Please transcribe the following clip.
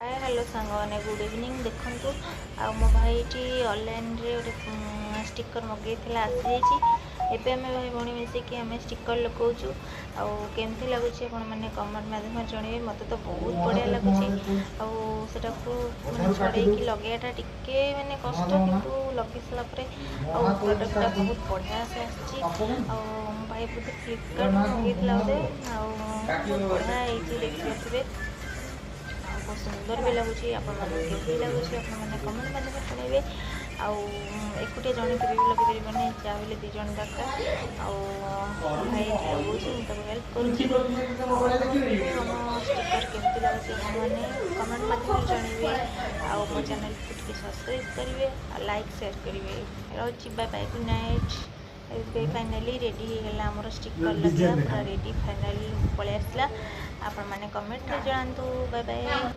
Hi hello सांगने good evening देखु आ मो भाईटी online रे गोटे स्टिकर मगेला आसी जाइए आम भाई भौणी मिसिकी आम स्टिकर लगौचु आमती लगुच मैंने कमेंट माध्यम जनइबे मत तो बहुत बढ़िया लगुच आटा मैंने छड़े लगेटा टिके मैंने कष्ट किंतु लगे सारापर प्रोडक्टा बहुत बढ़िया से आम भाई बोधे फ्लिपकार्ट मगेला बोधे बहुत बढ़िया देखिए बहुत सुंदर भी लगुच केमती लगुच मैंने कमेंट माध्यम शुणवे आकुटिया जड़े के भी लगे पारे चाहे दीज दरकार भाई लगुच हेल्प कर स्टिकर केमती लगुच मैंने कमेंट माध्यम जनइबे मो चैनल को सब्सक्राइब करेंगे लाइक शेयर करेंगे रही bye bye good night. Finally ready होगा आमर स्टिकर लगे पूरा रेडी फाइनाली पलि आसला आपण मैंने कमेंट जनातु बाय बाय।